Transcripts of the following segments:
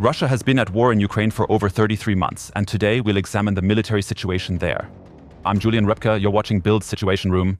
Russia has been at war in Ukraine for over 33 months, and today we'll examine the military situation there. I'm Julian Repke, you're watching BILD Situation Room.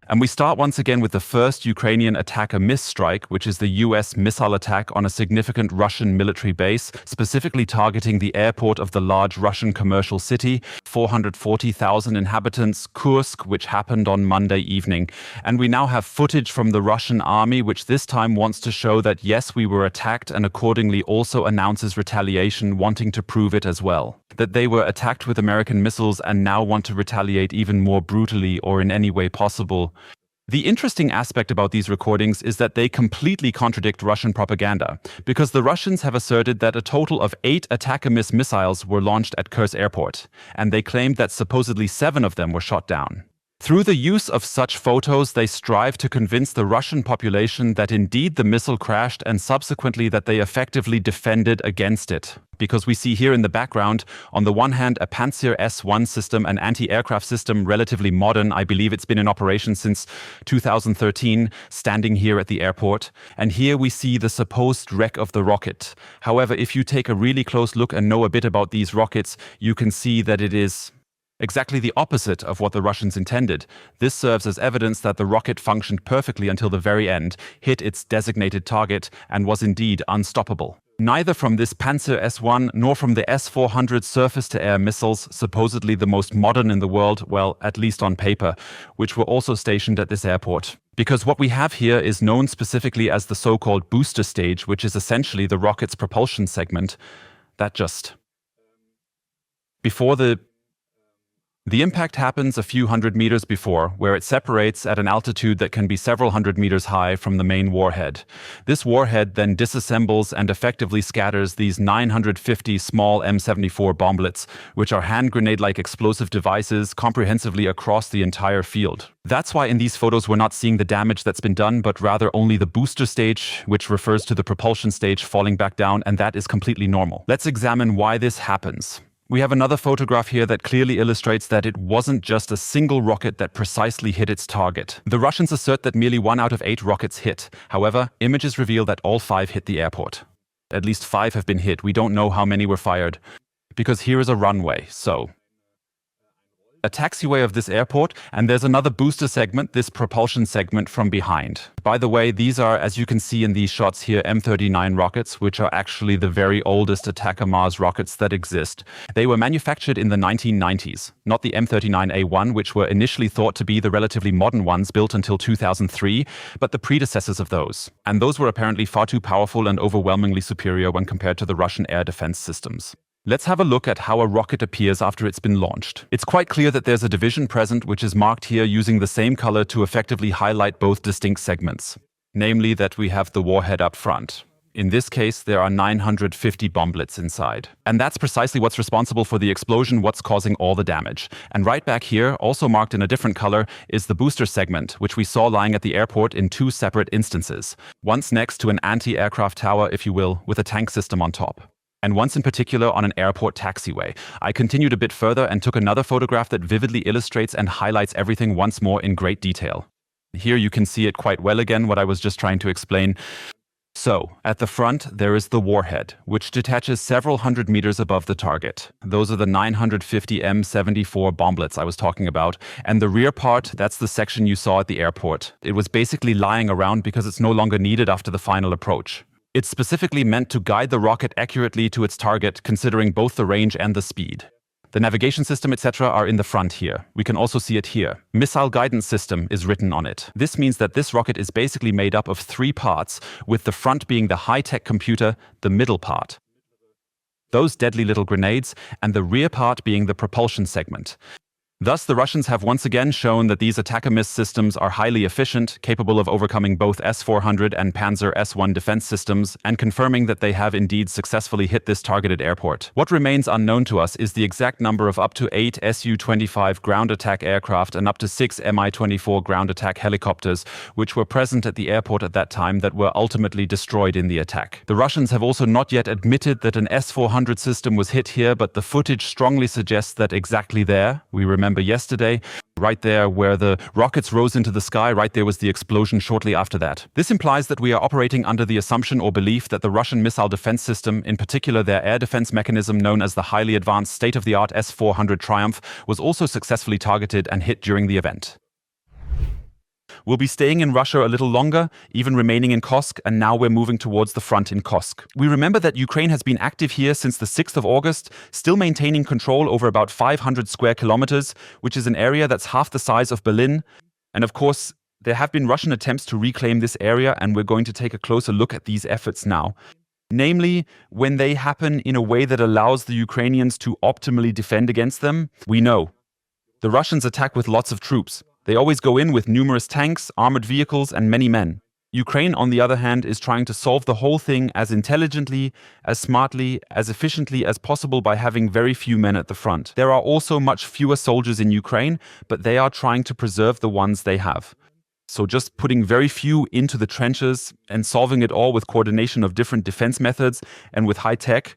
And we start once again with the first Ukrainian ATACMS strike, which is the US missile attack on a significant Russian military base, specifically targeting the airport of the large Russian commercial city, 440,000 inhabitants, Kursk, which happened on Monday evening. And we now have footage from the Russian army, which this time wants to show that yes, we were attacked, and accordingly also announces retaliation, wanting to prove it as well. That they were attacked with American missiles and now want to retaliate even more brutally or in any way possible. The interesting aspect about these recordings is that they completely contradict Russian propaganda, because the Russians have asserted that a total of 8 ATACMS missiles were launched at Kursk airport, and they claimed that supposedly 7 of them were shot down. Through the use of such photos, they strive to convince the Russian population that indeed the missile crashed and subsequently that they effectively defended against it. Because we see here in the background, on the one hand, a Panzer S-1 system, an anti-aircraft system, relatively modern. I believe it's been in operation since 2013, standing here at the airport. And here we see the supposed wreck of the rocket. However, if you take a really close look and know a bit about these rockets, you can see that it is exactly the opposite of what the Russians intended. This serves as evidence that the rocket functioned perfectly until the very end, hit its designated target, and was indeed unstoppable. Neither from this Panzer S-1 nor from the S-400 surface-to-air missiles, supposedly the most modern in the world, well, at least on paper, which were also stationed at this airport. Because what we have here is known specifically as the so-called booster stage, which is essentially the rocket's propulsion segment. That just before the impact happens a few hundred meters before, where it separates at an altitude that can be several hundred meters high from the main warhead. This warhead then disassembles and effectively scatters these 950 small M74 bomblets, which are hand grenade-like explosive devices comprehensively across the entire field. That's why in these photos we're not seeing the damage that's been done, but rather only the booster stage, which refers to the propulsion stage falling back down, and that is completely normal. Let's examine why this happens. We have another photograph here that clearly illustrates that it wasn't just a single rocket that precisely hit its target. The Russians assert that merely 1 out of 8 rockets hit. However, images reveal that all 5 hit the airport. At least 5 have been hit. We don't know how many were fired. Because here is a runway, so a taxiway of this airport, and there's another booster segment, this propulsion segment from behind. By the way, these are, as you can see in these shots here, M39 rockets, which are actually the very oldest ATACMS rockets that exist. They were manufactured in the 1990s, not the M39A1, which were initially thought to be the relatively modern ones built until 2003, but the predecessors of those. And those were apparently far too powerful and overwhelmingly superior when compared to the Russian air defense systems. Let's have a look at how a rocket appears after it's been launched. It's quite clear that there's a division present, which is marked here using the same color to effectively highlight both distinct segments. Namely that we have the warhead up front. In this case, there are 950 bomblets inside. And that's precisely what's responsible for the explosion, what's causing all the damage. And right back here, also marked in a different color, is the booster segment, which we saw lying at the airport in 2 separate instances. Once next to an anti-aircraft tower, if you will, with a tank system on top. And once in particular on an airport taxiway. I continued a bit further and took another photograph that vividly illustrates and highlights everything once more in great detail. Here you can see it quite well again, what I was just trying to explain. So, at the front, there is the warhead, which detaches several hundred meters above the target. Those are the 950 M74 bomblets I was talking about. And the rear part, that's the section you saw at the airport. It was basically lying around because it's no longer needed after the final approach. It's specifically meant to guide the rocket accurately to its target, considering both the range and the speed. The navigation system, etc. are in the front here. We can also see it here. Missile guidance system is written on it. This means that this rocket is basically made up of 3 parts, with the front being the high-tech computer, the middle part, those deadly little grenades, and the rear part being the propulsion segment. Thus, the Russians have once again shown that these ATACMS systems are highly efficient, capable of overcoming both S-400 and Panzer S-1 defense systems, and confirming that they have indeed successfully hit this targeted airport. What remains unknown to us is the exact number of up to 8 Su-25 ground attack aircraft and up to 6 Mi-24 ground attack helicopters, which were present at the airport at that time that were ultimately destroyed in the attack. The Russians have also not yet admitted that an S-400 system was hit here, but the footage strongly suggests that exactly there, we remember remember yesterday. Right there where the rockets rose into the sky, right there was the explosion shortly after that. This implies that we are operating under the assumption or belief that the Russian missile defense system, in particular their air defense mechanism known as the highly advanced state-of-the-art S-400 Triumph, was also successfully targeted and hit during the event. We'll be staying in Russia a little longer, even remaining in Kursk, and now we're moving towards the front in Kursk. We remember that Ukraine has been active here since the 6th of August, still maintaining control over about 500 square kilometers, which is an area that's half the size of Berlin. And of course, there have been Russian attempts to reclaim this area, and we're going to take a closer look at these efforts now. Namely, when they happen in a way that allows the Ukrainians to optimally defend against them. We know the Russians attack with lots of troops. They always go in with numerous tanks, armored vehicles, and many men. Ukraine, on the other hand, is trying to solve the whole thing as intelligently, as smartly, as efficiently as possible by having very few men at the front. There are also much fewer soldiers in Ukraine, but they are trying to preserve the ones they have. So just putting very few into the trenches and solving it all with coordination of different defense methods and with high tech.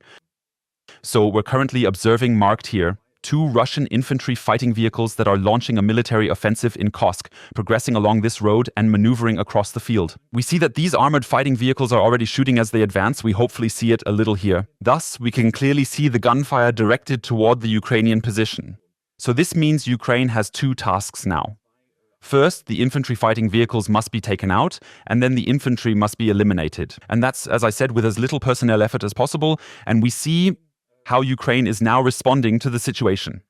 So we're currently observing, marked here, 2 Russian infantry fighting vehicles that are launching a military offensive in Kursk, progressing along this road and maneuvering across the field. We see that these armored fighting vehicles are already shooting as they advance. We hopefully see it a little here. Thus, we can clearly see the gunfire directed toward the Ukrainian position. So this means Ukraine has 2 tasks now. First, the infantry fighting vehicles must be taken out, and then the infantry must be eliminated. And that's, as I said, with as little personnel effort as possible, and we see how Ukraine is now responding to the situation.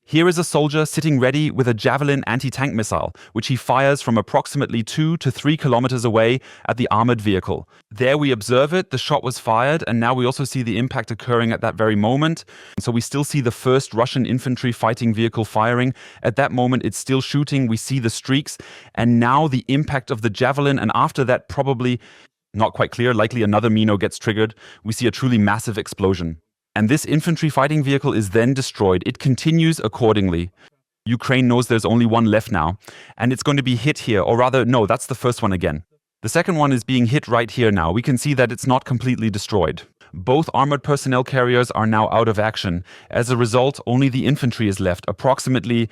Here is a soldier sitting ready with a Javelin anti-tank missile, which he fires from approximately 2 to 3 kilometers away at the armored vehicle. There we observe it, the shot was fired, and now we also see the impact occurring at that very moment. So we still see the first Russian infantry fighting vehicle firing. At that moment, it's still shooting, we see the streaks, and now the impact of the Javelin, and after that, probably, not quite clear, likely another Mino gets triggered. We see a truly massive explosion. And this infantry fighting vehicle is then destroyed. It continues accordingly. Ukraine knows there's only one left now, and it's going to be hit here, or rather, no, that's the first one again. The second one is being hit right here now. We can see that it's not completely destroyed. Both armored personnel carriers are now out of action. As a result, only the infantry is left. Approximately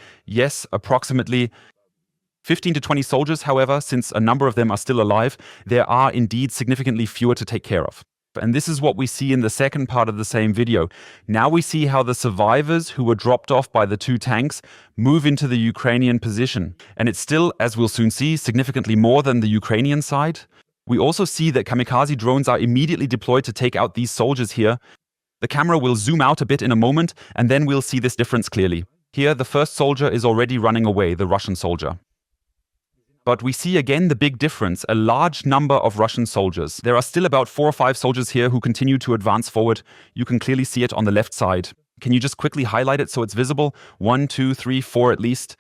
15 to 20 soldiers, however, since a number of them are still alive, there are indeed significantly fewer to take care of. And this is what we see in the second part of the same video. Now we see how the survivors who were dropped off by the 2 tanks move into the Ukrainian position. And it's still, as we'll soon see, significantly more than the Ukrainian side. We also see that kamikaze drones are immediately deployed to take out these soldiers here. The camera will zoom out a bit in a moment, and then we'll see this difference clearly. Here, the first soldier is already running away, the Russian soldier. But we see again the big difference, a large number of Russian soldiers. There are still about 4 or 5 soldiers here who continue to advance forward. You can clearly see it on the left side. Can you just quickly highlight it so it's visible? 1, 2, 3, 4 at least.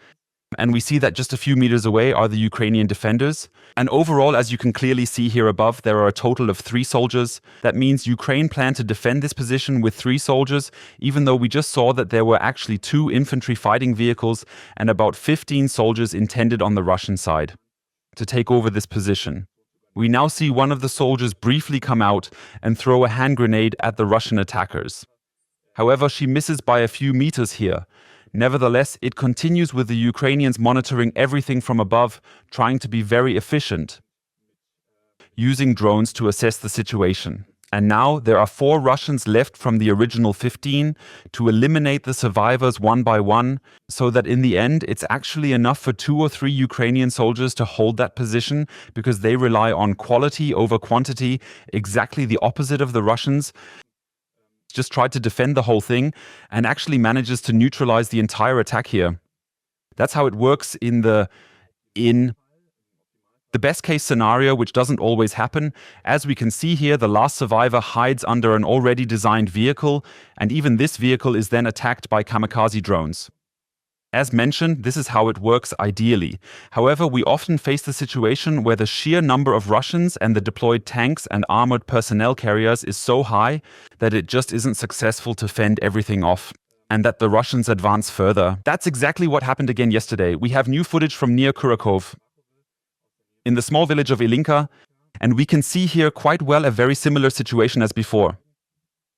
And we see that just a few meters away are the Ukrainian defenders. And overall, as you can clearly see here above, there are a total of 3 soldiers. That means Ukraine planned to defend this position with 3 soldiers, even though we just saw that there were actually 2 infantry fighting vehicles and about 15 soldiers intended on the Russian side to take over this position. We now see one of the soldiers briefly come out and throw a hand grenade at the Russian attackers. However, she misses by a few meters here. Nevertheless, it continues with the Ukrainians monitoring everything from above, trying to be very efficient, using drones to assess the situation. And now there are 4 Russians left from the original 15 to eliminate the survivors one by one, so that in the end it's actually enough for 2 or 3 Ukrainian soldiers to hold that position, because they rely on quality over quantity, exactly the opposite of the Russians. Just tried to defend the whole thing and actually manages to neutralize the entire attack here. That's how it works in the best case scenario, which doesn't always happen. As we can see here, the last survivor hides under an already designed vehicle, and even this vehicle is then attacked by kamikaze drones. As mentioned, this is how it works ideally. However, we often face the situation where the sheer number of Russians and the deployed tanks and armored personnel carriers is so high that it just isn't successful to fend everything off, and that the Russians advance further. That's exactly what happened again yesterday. We have new footage from near Kurakhove, in the small village of Ilinka, and we can see here quite well a very similar situation as before.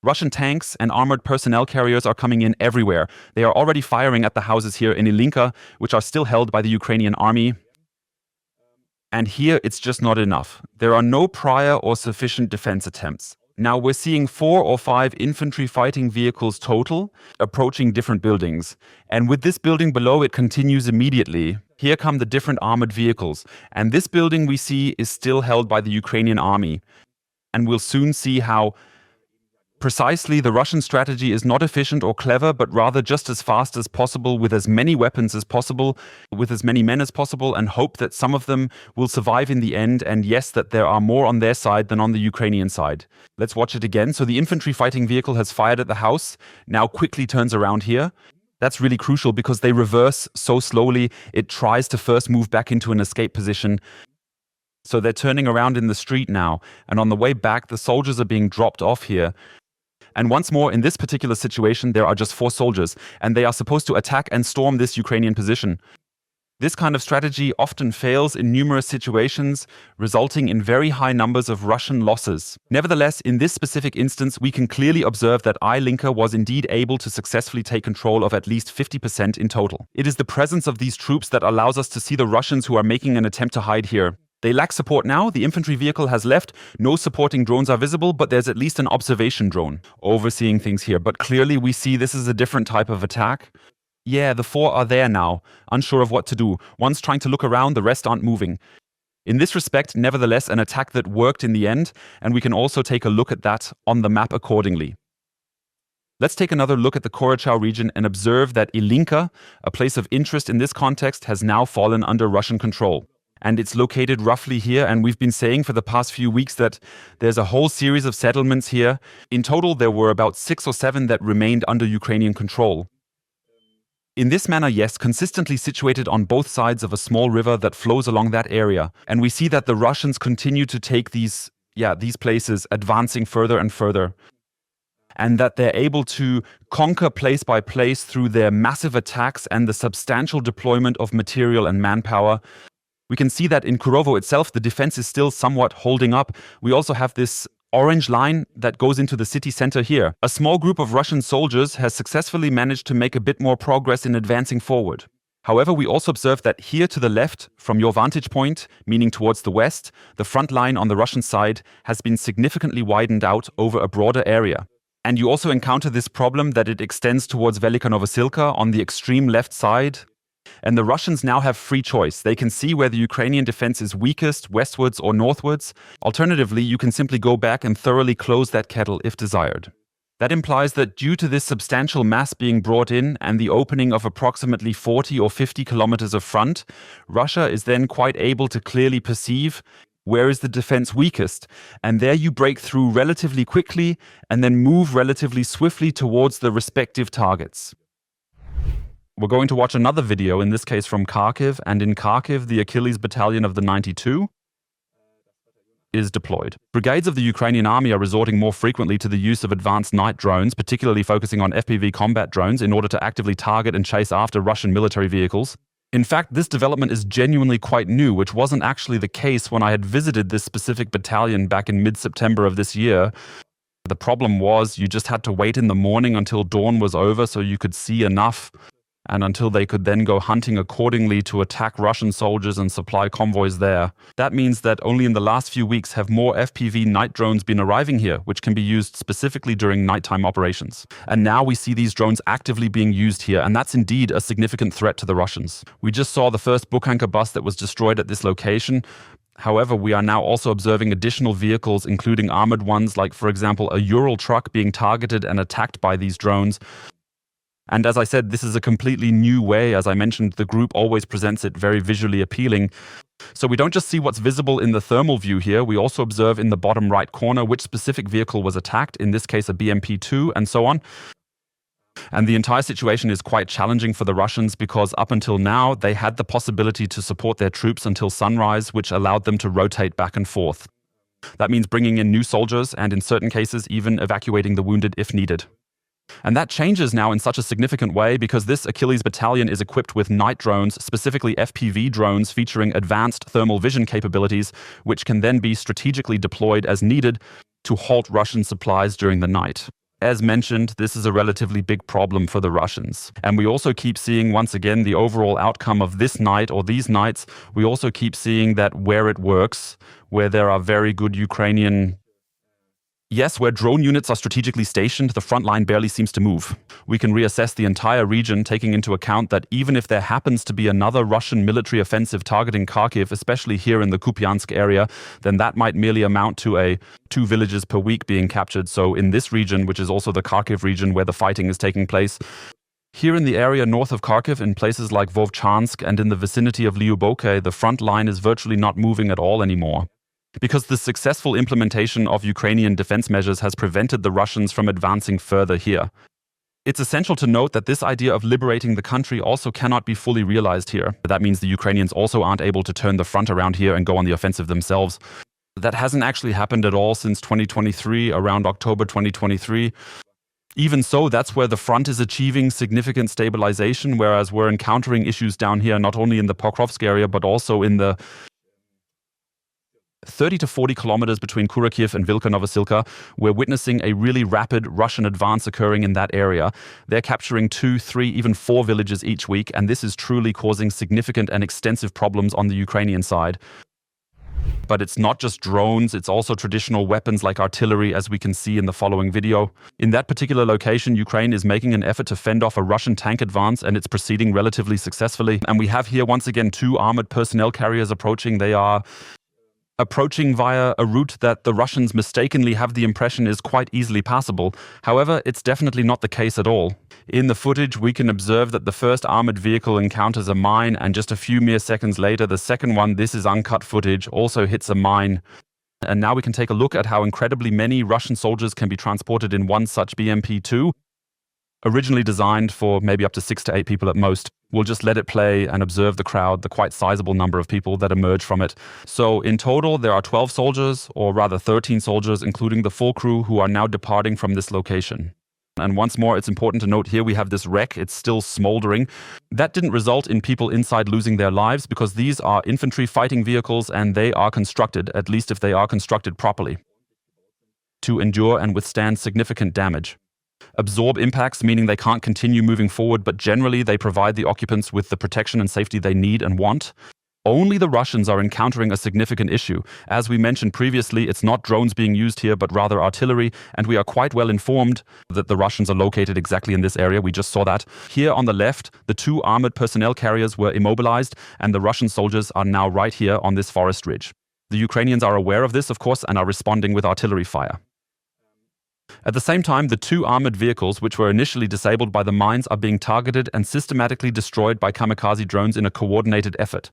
Russian tanks and armored personnel carriers are coming in everywhere. They are already firing at the houses here in Ilinka, which are still held by the Ukrainian army. And here it's just not enough. There are no prior or sufficient defense attempts. Now we're seeing 4 or 5 infantry fighting vehicles total approaching different buildings. And with this building below, it continues immediately. Here come the different armored vehicles. And this building we see is still held by the Ukrainian army. And we'll soon see how precisely the Russian strategy is not efficient or clever, but rather just as fast as possible, with as many weapons as possible, with as many men as possible, and hope that some of them will survive in the end, and yes, that there are more on their side than on the Ukrainian side. Let's watch it again. So the infantry fighting vehicle has fired at the house, now quickly turns around here. That's really crucial because they reverse so slowly. It tries to first move back into an escape position. So they're turning around in the street now, and on the way back, the soldiers are being dropped off here. And once more, in this particular situation, there are just 4 soldiers, and they are supposed to attack and storm this Ukrainian position. This kind of strategy often fails in numerous situations, resulting in very high numbers of Russian losses. Nevertheless, in this specific instance, we can clearly observe that Ilinka was indeed able to successfully take control of at least 50% in total. It is the presence of these troops that allows us to see the Russians who are making an attempt to hide here. They lack support now, the infantry vehicle has left, no supporting drones are visible, but there's at least an observation drone overseeing things here. But clearly we see this is a different type of attack. Yeah, the 4 are there now, unsure of what to do. One's trying to look around, the rest aren't moving. In this respect, nevertheless, an attack that worked in the end, and we can also take a look at that on the map accordingly. Let's take another look at the Kurakhove region and observe that Ilinka, a place of interest in this context, has now fallen under Russian control. And it's located roughly here, and we've been saying for the past few weeks that there's a whole series of settlements here. In total, there were about 6 or 7 that remained under Ukrainian control. In this manner, yes, consistently situated on both sides of a small river that flows along that area. And we see that the Russians continue to take these places, advancing further and further. And that they're able to conquer place by place through their massive attacks and the substantial deployment of material and manpower. We can see that in Kurakhove itself, the defense is still somewhat holding up. We also have this orange line that goes into the city center here. A small group of Russian soldiers has successfully managed to make a bit more progress in advancing forward. However, we also observe that here to the left, from your vantage point, meaning towards the west, the front line on the Russian side has been significantly widened out over a broader area. And you also encounter this problem that it extends towards Velika Novosilka on the extreme left side. And the Russians now have free choice. They can see where the Ukrainian defense is weakest, westwards or northwards. Alternatively, you can simply go back and thoroughly close that kettle if desired. That implies that due to this substantial mass being brought in and the opening of approximately 40 or 50 kilometers of front, Russia is then quite able to clearly perceive where is the defense weakest. And there you break through relatively quickly and then move relatively swiftly towards the respective targets. We're going to watch another video, in this case from Kharkiv, and in Kharkiv, the Achilles Battalion of the 92 is deployed. Brigades of the Ukrainian army are resorting more frequently to the use of advanced night drones, particularly focusing on FPV combat drones, in order to actively target and chase after Russian military vehicles. In fact, this development is genuinely quite new, which wasn't actually the case when I had visited this specific battalion back in mid-September of this year. The problem was you just had to wait in the morning until dawn was over so you could see enough, and until they could then go hunting accordingly to attack Russian soldiers and supply convoys there. That means that only in the last few weeks have more FPV night drones been arriving here, which can be used specifically during nighttime operations. And now we see these drones actively being used here, and that's indeed a significant threat to the Russians. We just saw the first Bukhanka bus that was destroyed at this location. However, we are now also observing additional vehicles, including armored ones, like, for example, a Ural truck being targeted and attacked by these drones. And as I said, this is a completely new way. As I mentioned, the group always presents it very visually appealing. So we don't just see what's visible in the thermal view here, we also observe in the bottom right corner which specific vehicle was attacked, in this case a BMP-2 and so on. And the entire situation is quite challenging for the Russians because up until now they had the possibility to support their troops until sunrise, which allowed them to rotate back and forth. That means bringing in new soldiers and in certain cases even evacuating the wounded if needed. And that changes now in such a significant way because this Achilles battalion is equipped with night drones, specifically FPV drones featuring advanced thermal vision capabilities, which can then be strategically deployed as needed to halt Russian supplies during the night. As mentioned, this is a relatively big problem for the Russians. And we also keep seeing, once again, the overall outcome of this night or these nights. We also keep seeing that where it works, where there are very good Ukrainian... Yes, where drone units are strategically stationed, the front line barely seems to move. We can reassess the entire region, taking into account that even if there happens to be another Russian military offensive targeting Kharkiv, especially here in the Kupiansk area, then that might merely amount to 2 villages per week being captured. So in this region, which is also the Kharkiv region where the fighting is taking place, here in the area north of Kharkiv, in places like Vovchansk and in the vicinity of Lyuboke, the front line is virtually not moving at all anymore. Because the successful implementation of Ukrainian defense measures has prevented the Russians from advancing further here. It's essential to note that this idea of liberating the country also cannot be fully realized here. That means the Ukrainians also aren't able to turn the front around here and go on the offensive themselves. That hasn't actually happened at all since 2023, around October 2023. Even so, that's where the front is achieving significant stabilization, whereas we're encountering issues down here, not only in the Pokrovsk area, but also in the 30 to 40 kilometers between Kurakhove and Vilka Novosilka. We're witnessing a really rapid Russian advance occurring in that area. They're capturing 2, 3, even 4 villages each week, and this is truly causing significant and extensive problems on the Ukrainian side. But it's not just drones, it's also traditional weapons like artillery, as we can see in the following video. In that particular location, Ukraine is making an effort to fend off a Russian tank advance, and it's proceeding relatively successfully. And we have here once again 2 armored personnel carriers approaching. They are approaching via a route that the Russians mistakenly have the impression is quite easily passable. However, it's definitely not the case at all. In the footage, we can observe that the first armored vehicle encounters a mine, and just a few mere seconds later, the second one, this is uncut footage, also hits a mine. And now we can take a look at how incredibly many Russian soldiers can be transported in one such BMP-2. Originally designed for maybe up to 6 to 8 people at most. We'll just let it play and observe the crowd, the quite sizable number of people that emerge from it. So in total, there are 12 soldiers, or rather 13 soldiers, including the full crew, who are now departing from this location. And once more, it's important to note here we have this wreck. It's still smoldering. That didn't result in people inside losing their lives, because these are infantry fighting vehicles and they are constructed, at least if they are constructed properly, to endure and withstand significant damage. Absorb impacts, meaning they can't continue moving forward, but generally they provide the occupants with the protection and safety they need and want. Only the Russians are encountering a significant issue. As we mentioned previously, it's not drones being used here, but rather artillery, and we are quite well informed that the Russians are located exactly in this area. We just saw that. Here on the left, the 2 armored personnel carriers were immobilized, and the Russian soldiers are now right here on this forest ridge. The Ukrainians are aware of this, of course, and are responding with artillery fire. At the same time, the 2 armored vehicles, which were initially disabled by the mines, are being targeted and systematically destroyed by kamikaze drones in a coordinated effort.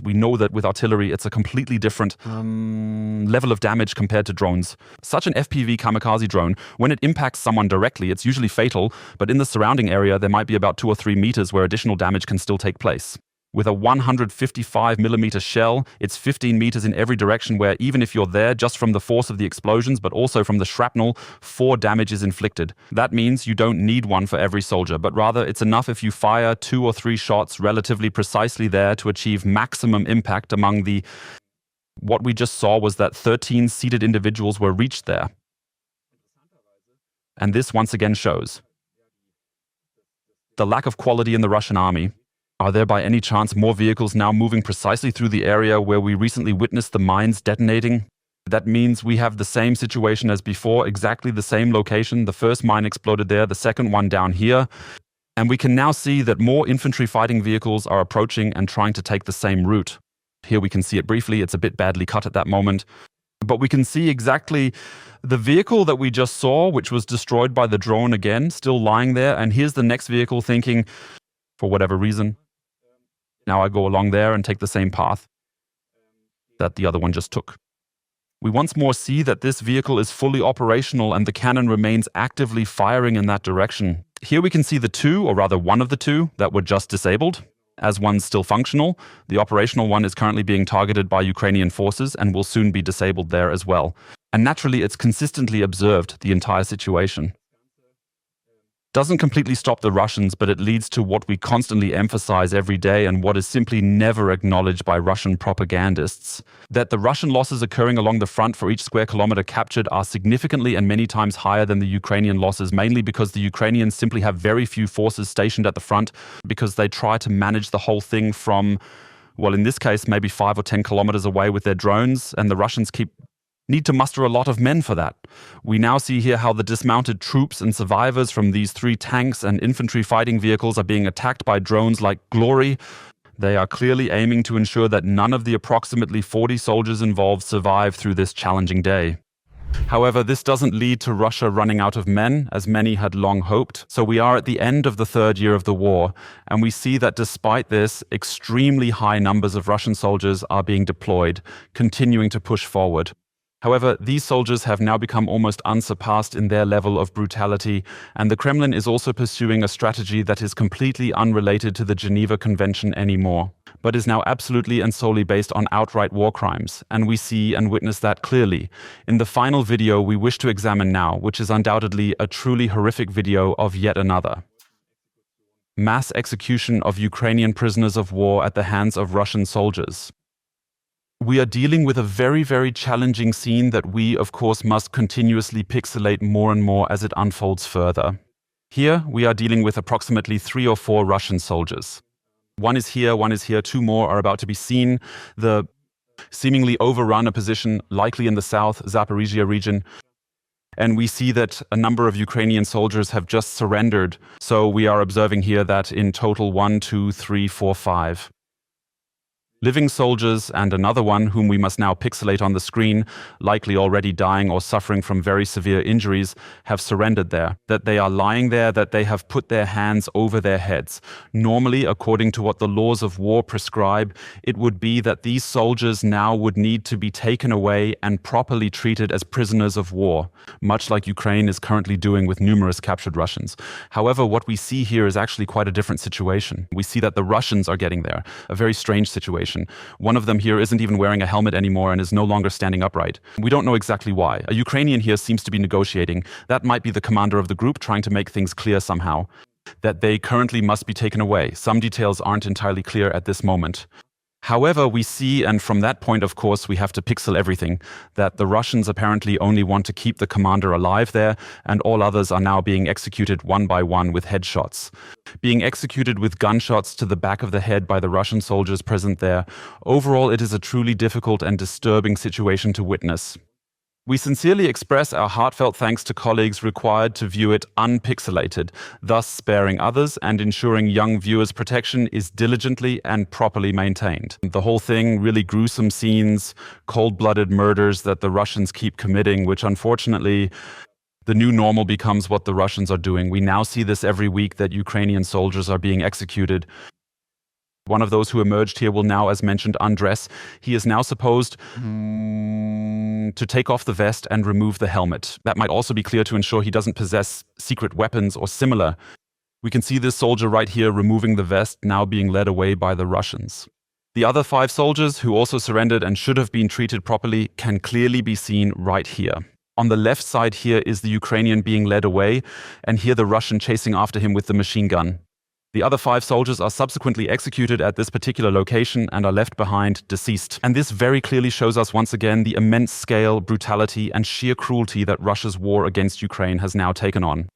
We know that with artillery, it's a completely different level of damage compared to drones. Such an FPV kamikaze drone, when it impacts someone directly, it's usually fatal, but in the surrounding area, there might be about 2 or 3 meters where additional damage can still take place. With a 155mm shell, it's 15 meters in every direction, where even if you're there just from the force of the explosions, but also from the shrapnel, 4 damage is inflicted. That means you don't need one for every soldier, but rather it's enough if you fire 2 or 3 shots relatively precisely there to achieve maximum impact among the... What we just saw was that 13 seated individuals were reached there. And this once again shows the lack of quality in the Russian army. Are there by any chance more vehicles now moving precisely through the area where we recently witnessed the mines detonating? That means we have the same situation as before, exactly the same location. The first mine exploded there, the second one down here. And we can now see that more infantry fighting vehicles are approaching and trying to take the same route. Here we can see it briefly. It's a bit badly cut at that moment. But we can see exactly the vehicle that we just saw, which was destroyed by the drone again, still lying there. And here's the next vehicle thinking, for whatever reason, now I go along there and take the same path that the other one just took. We once more see that this vehicle is fully operational and the cannon remains actively firing in that direction. Here we can see the 2, or rather one of the 2, that were just disabled, as one's still functional. The operational one is currently being targeted by Ukrainian forces and will soon be disabled there as well. And naturally, it's consistently observed, the entire situation. doesn't completely stop the Russians, but it leads to what we constantly emphasize every day and what is simply never acknowledged by Russian propagandists, that the Russian losses occurring along the front for each square kilometer captured are significantly and many times higher than the Ukrainian losses, mainly because the Ukrainians simply have very few forces stationed at the front because they try to manage the whole thing from, well, in this case, maybe 5 or 10 kilometers away with their drones, and the Russians need to muster a lot of men for that. We now see here how the dismounted troops and survivors from these 3 tanks and infantry fighting vehicles are being attacked by drones like glory. They are clearly aiming to ensure that none of the approximately 40 soldiers involved survive through this challenging day. However, this doesn't lead to Russia running out of men, as many had long hoped. So we are at the end of the 3rd year of the war, and we see that despite this, extremely high numbers of Russian soldiers are being deployed, continuing to push forward. However, these soldiers have now become almost unsurpassed in their level of brutality, and the Kremlin is also pursuing a strategy that is completely unrelated to the Geneva Convention anymore, but is now absolutely and solely based on outright war crimes, and we see and witness that clearly in the final video we wish to examine now, which is undoubtedly a truly horrific video of yet another mass execution of Ukrainian prisoners of war at the hands of Russian soldiers. We are dealing with a very, very challenging scene that we, of course, must continuously pixelate more and more as it unfolds further. Here, we are dealing with approximately 3 or 4 Russian soldiers. One is here, 2 more are about to be seen. The seemingly overrun a position, likely in the south, Zaporizhia region. And we see that a number of Ukrainian soldiers have just surrendered. So we are observing here that in total 1, 2, 3, 4, 5. Living soldiers and another one whom we must now pixelate on the screen, likely already dying or suffering from very severe injuries, have surrendered there. That they are lying there, that they have put their hands over their heads. Normally, according to what the laws of war prescribe, it would be that these soldiers now would need to be taken away and properly treated as prisoners of war, much like Ukraine is currently doing with numerous captured Russians. However, what we see here is actually quite a different situation. We see that the Russians are getting there, a very strange situation. One of them here isn't even wearing a helmet anymore and is no longer standing upright. We don't know exactly why. A Ukrainian here seems to be negotiating. That might be the commander of the group trying to make things clear somehow, that they currently must be taken away. Some details aren't entirely clear at this moment. However, we see, and from that point, of course, we have to pixel everything, that the Russians apparently only want to keep the commander alive there, and all others are now being executed one by one with headshots. Being executed with gunshots to the back of the head by the Russian soldiers present there. Overall, it is a truly difficult and disturbing situation to witness. We sincerely express our heartfelt thanks to colleagues required to view it unpixelated, thus sparing others and ensuring young viewers' protection is diligently and properly maintained. The whole thing, really gruesome scenes, cold-blooded murders that the Russians keep committing, which unfortunately the new normal becomes what the Russians are doing. We now see this every week that Ukrainian soldiers are being executed. One of those who emerged here will now, as mentioned, undress. He is now supposed to take off the vest and remove the helmet. That might also be clear to ensure he doesn't possess secret weapons or similar. We can see this soldier right here removing the vest, now being led away by the Russians. The other 5 soldiers, who also surrendered and should have been treated properly, can clearly be seen right here. On the left side here is the Ukrainian being led away, and here the Russian chasing after him with the machine gun. The other 5 soldiers are subsequently executed at this particular location and are left behind deceased. And this very clearly shows us once again the immense scale, brutality, and sheer cruelty that Russia's war against Ukraine has now taken on.